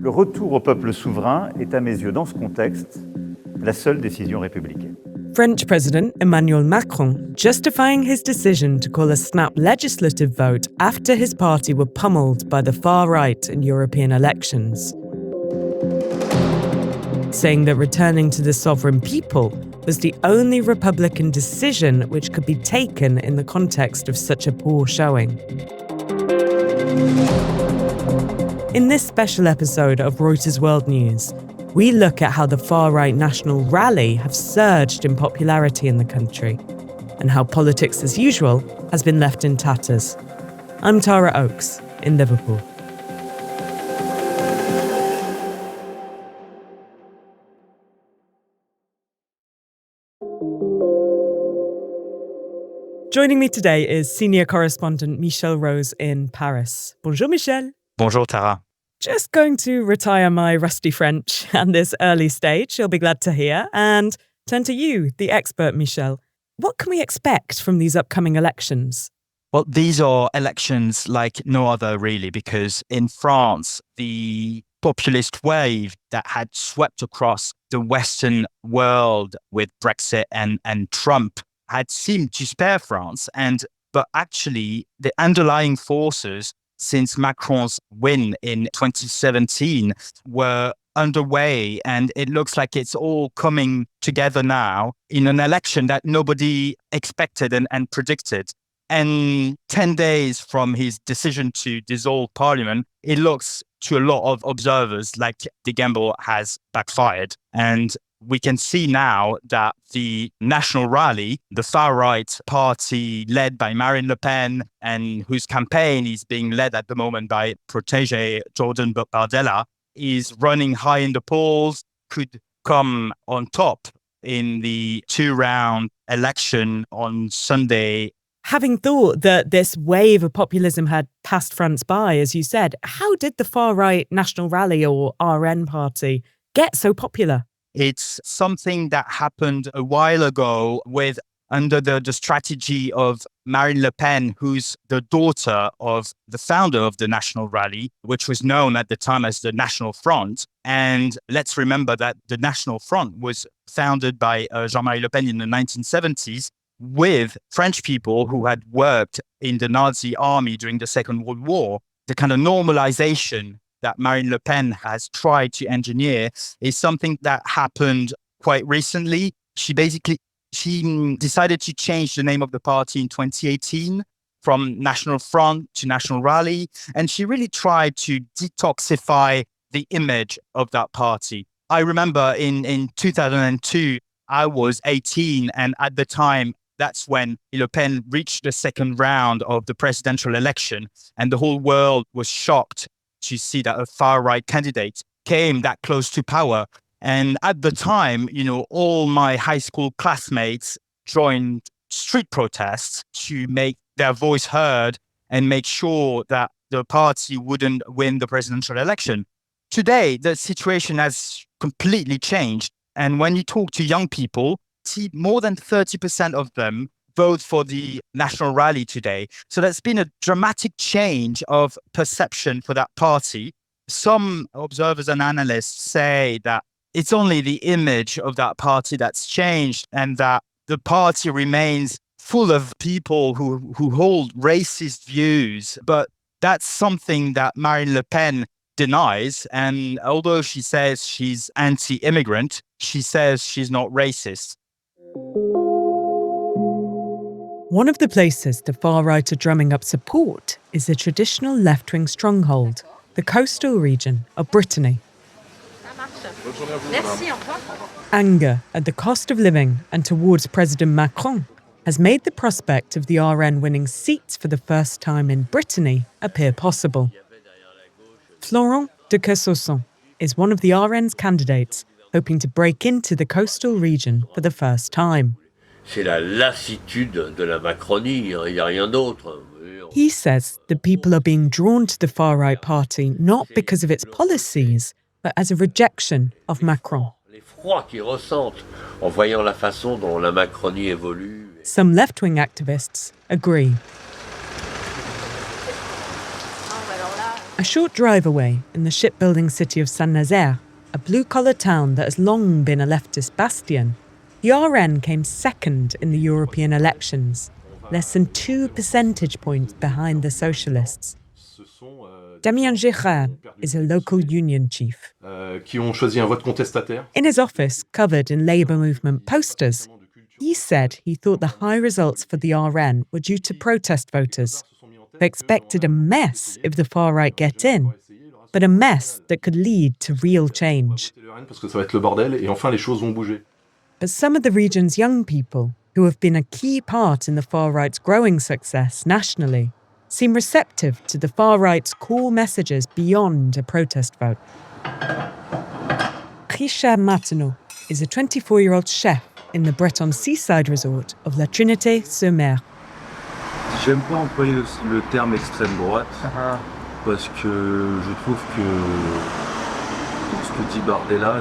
Le retour au peuple souverain est à mes yeux, dans ce contexte, la seule décision républicaine. French President Emmanuel Macron justifying his decision to call a snap legislative vote after his party were pummeled by the far right in European elections, saying that returning to the sovereign people was the only Republican decision which could be taken in the context of such a poor showing. In this special episode of Reuters World News, we look at how the far-right National Rally have surged in popularity in the country, and how politics as usual has been left in tatters. I'm Tara Oakes in Liverpool. Joining me today is senior correspondent Michel Rose in Paris. Bonjour, Michel. Bonjour, Tara. Just going to retire my rusty French at this early stage, you'll be glad to hear, and turn to you, the expert, Michel. What can we expect from these upcoming elections? Well, these are elections like no other, really, because in France, the populist wave that had swept across the Western world with Brexit and Trump had seemed to spare France. But actually, the underlying forces since Macron's win in 2017 were underway, and it looks like it's all coming together now in an election that nobody expected and predicted. And 10 days from his decision to dissolve parliament, it looks to a lot of observers like the gamble has backfired. And we can see now that the National Rally, the far-right party led by Marine Le Pen and whose campaign is being led at the moment by protégé Jordan Bardella, is running high in the polls, could come on top in the two-round election on Sunday. Having thought that this wave of populism had passed France by, as you said, how did the far-right National Rally or RN party get so popular? It's something that happened a while ago under the strategy of Marine Le Pen, who's the daughter of the founder of the National Rally, which was known at the time as the National Front. And let's remember that the National Front was founded by Jean-Marie Le Pen in the 1970s with French people who had worked in the Nazi army during the Second World War. The kind of normalization that Marine Le Pen has tried to engineer is something that happened quite recently. She decided to change the name of the party in 2018 from National Front to National Rally. And she really tried to detoxify the image of that party. I remember in 2002, I was 18. And at the time, that's when Le Pen reached the second round of the presidential election. And the whole world was shocked to see that a far-right candidate came that close to power. And at the time, all my high school classmates joined street protests to make their voice heard and make sure that the party wouldn't win the presidential election. Today, the situation has completely changed. And when you talk to young people, see more than 30% of them vote for the National Rally today. So there's been a dramatic change of perception for that party. Some observers and analysts say that it's only the image of that party that's changed and that the party remains full of people who hold racist views. But that's something that Marine Le Pen denies. And although she says she's anti-immigrant, she says she's not racist. One of the places the far-right are drumming up support is a traditional left-wing stronghold, the coastal region of Brittany. Anger at the cost of living and towards President Macron has made the prospect of the RN winning seats for the first time in Brittany appear possible. Florent de Cassosson is one of the RN's candidates hoping to break into the coastal region for the first time. C'est la lassitude de la Macronie, il n'y a rien d'autre. He says that people are being drawn to the far-right party not because of its policies, but as a rejection of Macron. L'effroi qu'ils ressentent en voyant la façon dont la Macronie évolue. Some left-wing activists agree. A short drive away, in the shipbuilding city of Saint-Nazaire, a blue-collar town that has long been a leftist bastion, the RN came second in the European elections, less than 2 percentage points behind the socialists. Damien Girard is a local union chief. In his office, covered in Labour movement posters, he said he thought the high results for the RN were due to protest voters. They expected a mess if the far right get in, but a mess that could lead to real change. But some of the region's young people, who have been a key part in the far right's growing success nationally, seem receptive to the far right's core messages beyond a protest vote. Richard Martineau is a 24-year-old chef in the Breton seaside resort of La Trinité-sur-Mer. J'aime pas employer le terme extrême droite parce que je trouve que ce que dit Bardella,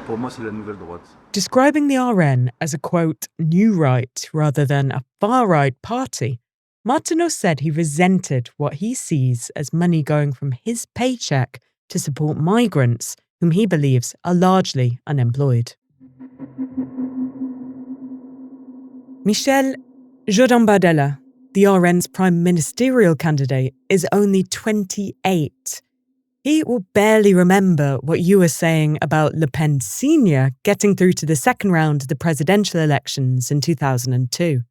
pour moi c'est la nouvelle droite. Describing the RN as a, quote, new right rather than a far-right party, Martineau said he resented what he sees as money going from his paycheck to support migrants whom he believes are largely unemployed. Michel Jourdan Bardella, the RN's prime ministerial candidate, is only 28. He will barely remember what you were saying about Le Pen Senior getting through to the second round of the presidential elections in 2002.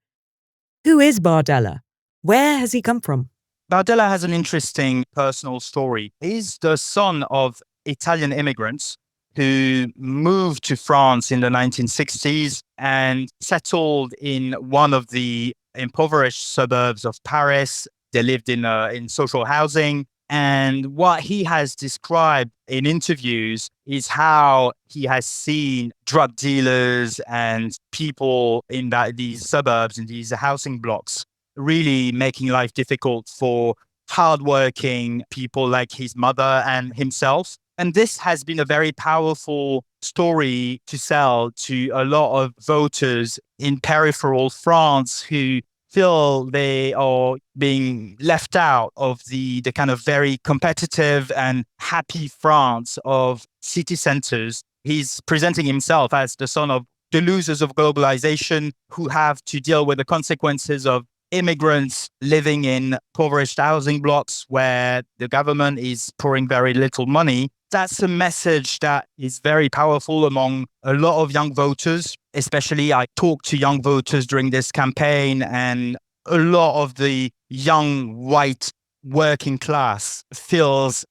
Who is Bardella? Where has he come from? Bardella has an interesting personal story. He's the son of Italian immigrants who moved to France in the 1960s and settled in one of the impoverished suburbs of Paris. They lived in social housing. And what he has described in interviews is how he has seen drug dealers and people in these suburbs, in these housing blocks, really making life difficult for hardworking people like his mother and himself. And this has been a very powerful story to sell to a lot of voters in peripheral France who feel they are being left out of the kind of very competitive and happy France of city centers. He's presenting himself as the son of the losers of globalization who have to deal with the consequences of immigrants living in impoverished housing blocks where the government is pouring very little money. That's a message that is very powerful among a lot of young voters. Especially, I talked to young voters during this campaign, and a lot of the young white working class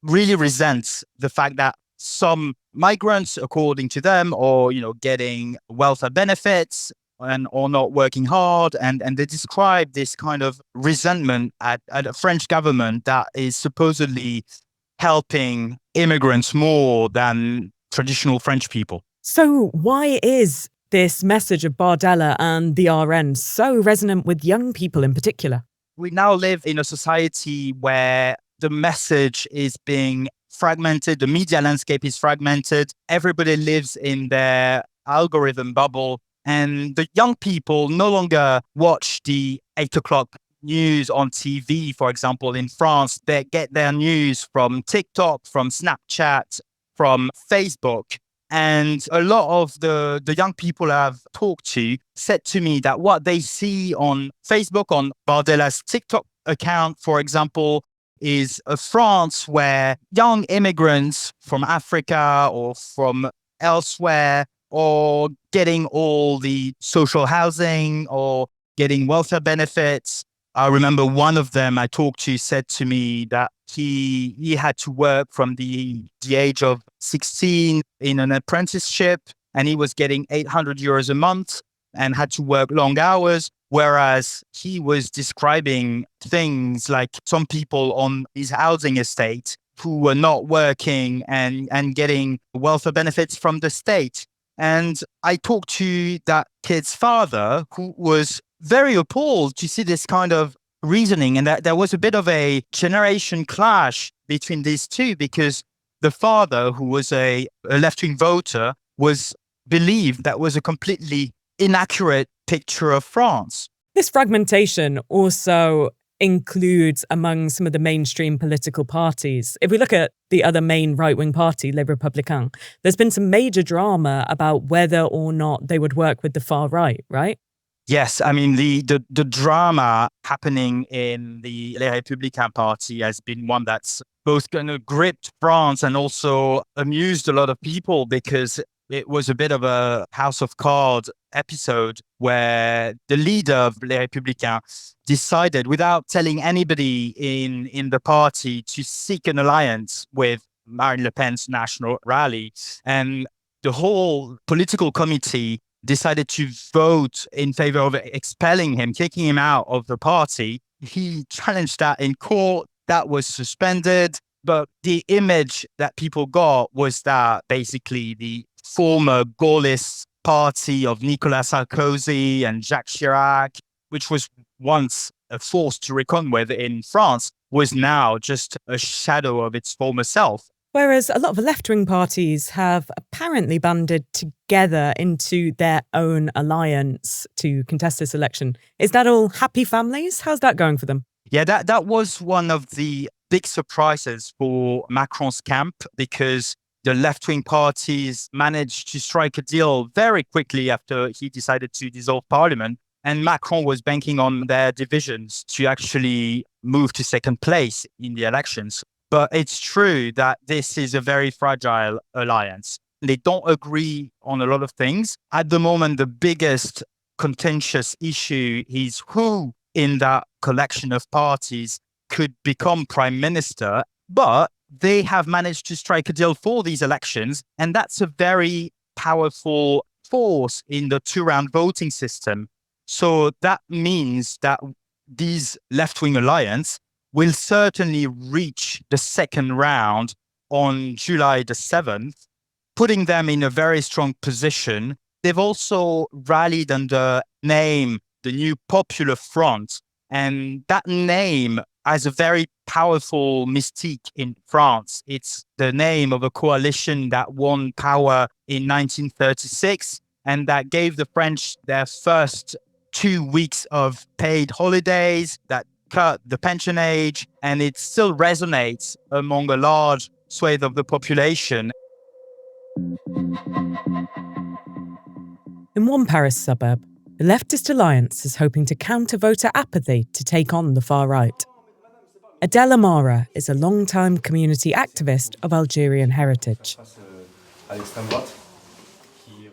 really resents the fact that some migrants, according to them, are getting welfare benefits and or not working hard, and they describe this kind of resentment at a French government that is supposedly helping immigrants more than traditional French people. So why is this message of Bardella and the RN so resonant with young people in particular? We now live in a society where the message is being fragmented, the media landscape is fragmented, everybody lives in their algorithm bubble, and the young people no longer watch the 8 o'clock news on TV, for example, in France. They get their news from TikTok, from Snapchat, from Facebook. And a lot of the young people I've talked to said to me that what they see on Facebook, on Bardella's TikTok account, for example, is a France where young immigrants from Africa or from elsewhere are getting all the social housing or getting welfare benefits. I remember one of them I talked to said to me that he had to work from the age of 16 in an apprenticeship, and he was getting 800 euros a month and had to work long hours. Whereas he was describing things like some people on his housing estate who were not working and getting welfare benefits from the state. And I talked to that kid's father, who was very appalled to see this kind of reasoning, and that there was a bit of a generation clash between these two, because the father, who was a left-wing voter, believed that was a completely inaccurate picture of France. This fragmentation also includes among some of the mainstream political parties. If we look at the other main right-wing party, Les Républicains, there's been some major drama about whether or not they would work with the far right, right? Yes, I mean, the drama happening in the Les Républicains party has been one that's both kind of gripped France and also amused a lot of people, because it was a bit of a House of Cards episode where the leader of Les Républicains decided, without telling anybody in the party, to seek an alliance with Marine Le Pen's national rally. And the whole political committee decided to vote in favor of expelling him, kicking him out of the party. He challenged that in court. That was suspended. But the image that people got was that basically the former Gaullist party of Nicolas Sarkozy and Jacques Chirac, which was once a force to reckon with in France, was now just a shadow of its former self. Whereas a lot of left-wing parties have apparently banded together into their own alliance to contest this election. Is that all happy families? How's that going for them? Yeah, that was one of the big surprises for Macron's camp, because the left-wing parties managed to strike a deal very quickly after he decided to dissolve parliament. And Macron was banking on their divisions to actually move to second place in the elections. But it's true that this is a very fragile alliance. They don't agree on a lot of things. At the moment, the biggest contentious issue is who in that collection of parties could become prime minister. But they have managed to strike a deal for these elections. And that's a very powerful force in the two-round voting system. So that means that these left-wing alliance will certainly reach the second round on July the 7th, putting them in a very strong position. They've also rallied under name the New Popular Front, and that name has a very powerful mystique in France. It's the name of a coalition that won power in 1936 and that gave the French their first 2 weeks of paid holidays, that cut the pension age, and it still resonates among a large swathe of the population. In one Paris suburb, the leftist alliance is hoping to counter voter apathy to take on the far right. Adel Amara is a long-time community activist of Algerian heritage.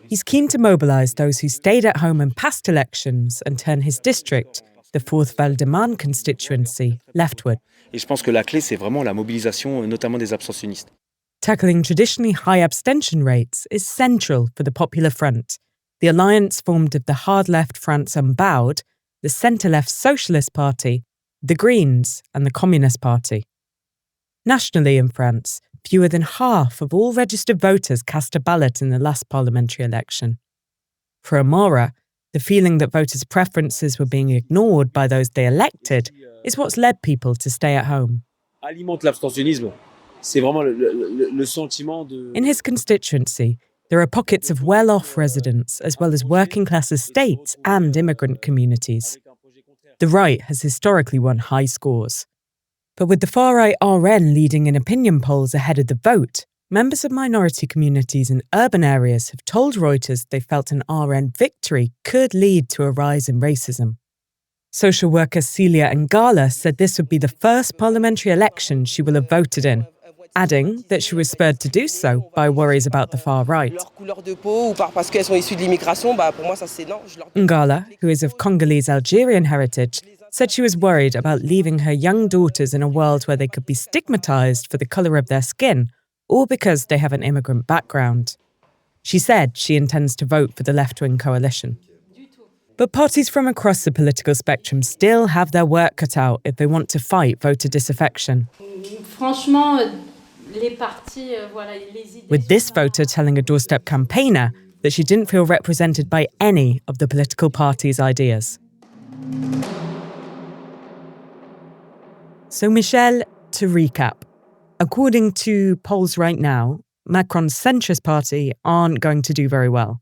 He's keen to mobilise those who stayed at home in past elections and turn his district, the 4th Val-de-Marne constituency, leftward. Et je pense que la clé, c'est vraiment la mobilisation, notamment des abstentionnistes. Tackling traditionally high abstention rates is central for the Popular Front, the alliance formed of the hard-left France Unbowed, the centre-left Socialist Party, the Greens and the Communist Party. Nationally in France, fewer than half of all registered voters cast a ballot in the last parliamentary election. For Amara, the feeling that voters' preferences were being ignored by those they elected is what's led people to stay at home. Alimente l'abstentionnisme. C'est vraiment le sentiment de... In his constituency, there are pockets of well-off residents as well as working-class estates and immigrant communities. The right has historically won high scores. But with the far-right RN leading in opinion polls ahead of the vote, members of minority communities in urban areas have told Reuters they felt an RN victory could lead to a rise in racism. Social worker Celia Ngala said this would be the first parliamentary election she will have voted in, adding that she was spurred to do so by worries about the far right. Ngala, who is of Congolese-Algerian heritage, said she was worried about leaving her young daughters in a world where they could be stigmatized for the color of their skin or because they have an immigrant background. She said she intends to vote for the left-wing coalition. But parties from across the political spectrum still have their work cut out if they want to fight voter disaffection. With this voter telling a doorstep campaigner that she didn't feel represented by any of the political parties' ideas. So Michel, to recap, according to polls right now, Macron's centrist party aren't going to do very well.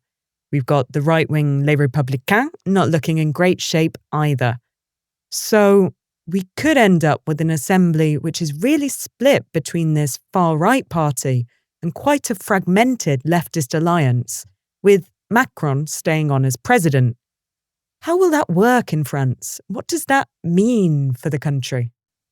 We've got the right-wing Les Républicains not looking in great shape either. So we could end up with an assembly which is really split between this far-right party and quite a fragmented leftist alliance, with Macron staying on as president. How will that work in France? What does that mean for the country?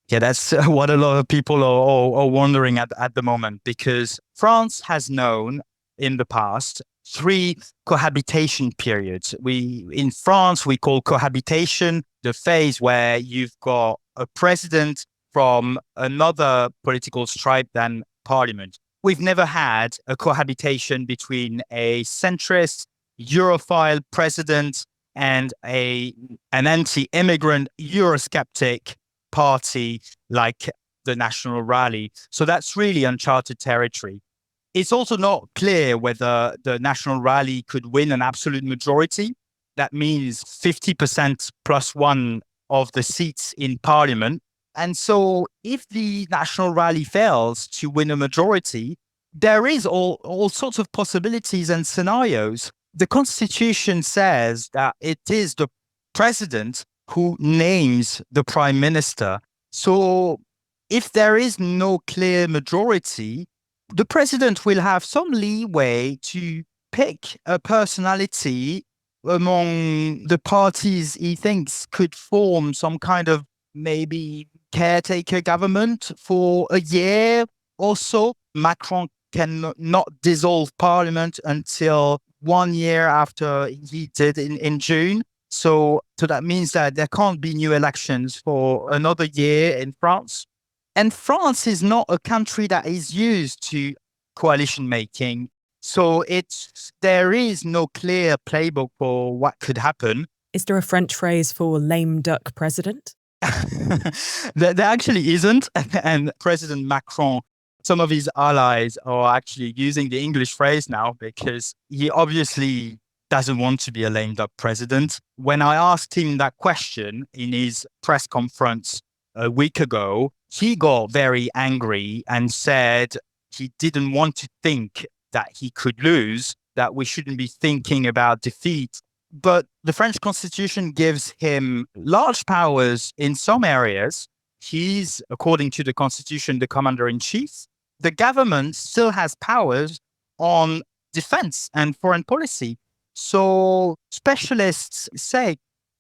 Yeah, that's what a lot of people are wondering at the moment, because France has known in the past 3 cohabitation periods. In France, we call cohabitation the phase where you've got a president from another political stripe than parliament. We've never had a cohabitation between a centrist, Europhile president and an anti-immigrant Eurosceptic party like the National Rally. So that's really uncharted territory. It's also not clear whether the National Rally could win an absolute majority. That means 50% plus 1 of the seats in parliament. And so if the National Rally fails to win a majority, there is all sorts of possibilities and scenarios. The Constitution says that it is the president who names the prime minister. So if there is no clear majority, the president will have some leeway to pick a personality among the parties he thinks could form some kind of maybe caretaker government for a year or so. Macron can not dissolve parliament until 1 year after he did in June. So that means that there can't be new elections for another year in France. And France is not a country that is used to coalition making. So there is no clear playbook for what could happen. Is there a French phrase for lame duck president? There actually isn't. And President Macron, some of his allies are actually using the English phrase now because he obviously doesn't want to be a lame duck president. When I asked him that question in his press conference a week ago, he got very angry and said he didn't want to think that he could lose, that we shouldn't be thinking about defeat. But the French constitution gives him large powers in some areas. He's, according to the constitution, the commander-in-chief. The government still has powers on defense and foreign policy. So specialists say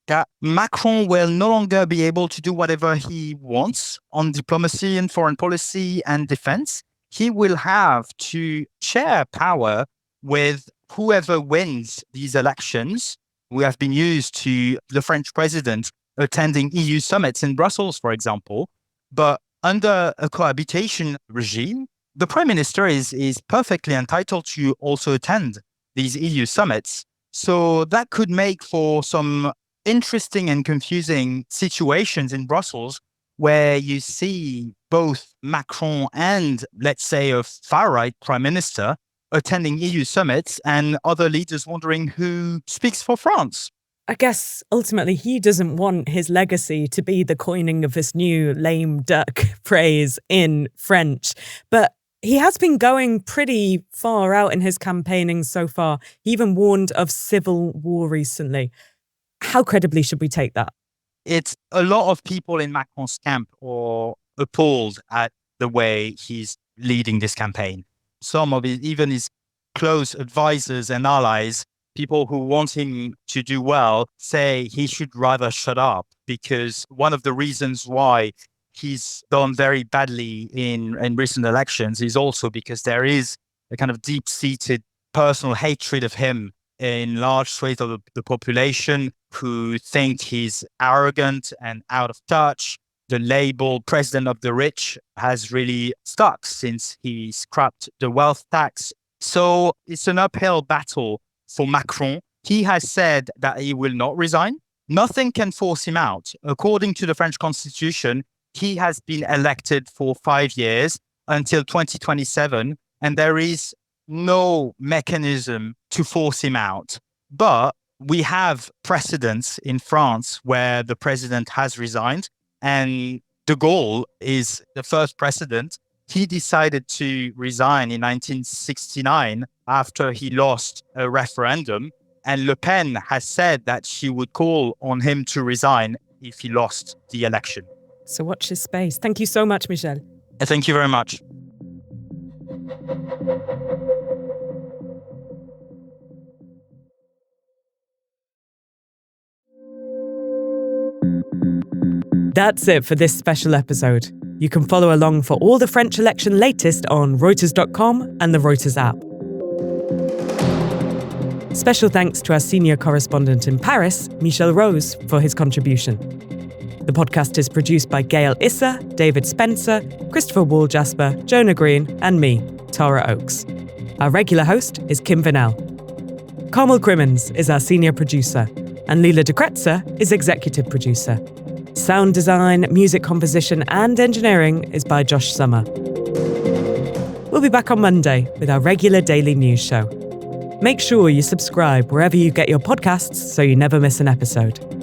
that Macron will no longer be able to do whatever he wants on diplomacy and foreign policy and defense. He will have to share power with whoever wins these elections. We have been used to the French president attending EU summits in Brussels, for example. But under a cohabitation regime, the prime minister is perfectly entitled to also attend these EU summits. So that could make for some interesting and confusing situations in Brussels where you see both Macron and, let's say, a far-right prime minister attending EU summits and other leaders wondering who speaks for France. I guess ultimately he doesn't want his legacy to be the coining of this new lame duck phrase in French. But he has been going pretty far out in his campaigning so far. He even warned of civil war recently. How credibly should we take that? It's a lot of people in Macron's camp are appalled at the way he's leading this campaign. Some of even his close advisors and allies, people who want him to do well, say he should rather shut up, because one of the reasons why he's done very badly in recent elections is also because there is a kind of deep-seated personal hatred of him in large swathes of the population who think he's arrogant and out of touch. The label president of the rich has really stuck since he scrapped the wealth tax. So it's an uphill battle for Macron. He has said that he will not resign. Nothing can force him out. According to the French constitution, he has been elected for 5 years until 2027, and there is no mechanism to force him out. But we have precedents in France where the president has resigned, and de Gaulle is the first president. He decided to resign in 1969 after he lost a referendum, and Le Pen has said that she would call on him to resign if he lost the election. So watch this space. Thank you so much, Michel. Thank you very much. That's it for this special episode. You can follow along for all the French election latest on Reuters.com and the Reuters app. Special thanks to our senior correspondent in Paris, Michel Rose, for his contribution. The podcast is produced by Gail Issa, David Spencer, Christopher Wall-Jasper, Jonah Green, and me, Tara Oakes. Our regular host is Kim Vanel. Carmel Crimmins is our senior producer, and Leela de Kretzer is executive producer. Sound design, music composition, and engineering is by Josh Summer. We'll be back on Monday with our regular daily news show. Make sure you subscribe wherever you get your podcasts so you never miss an episode.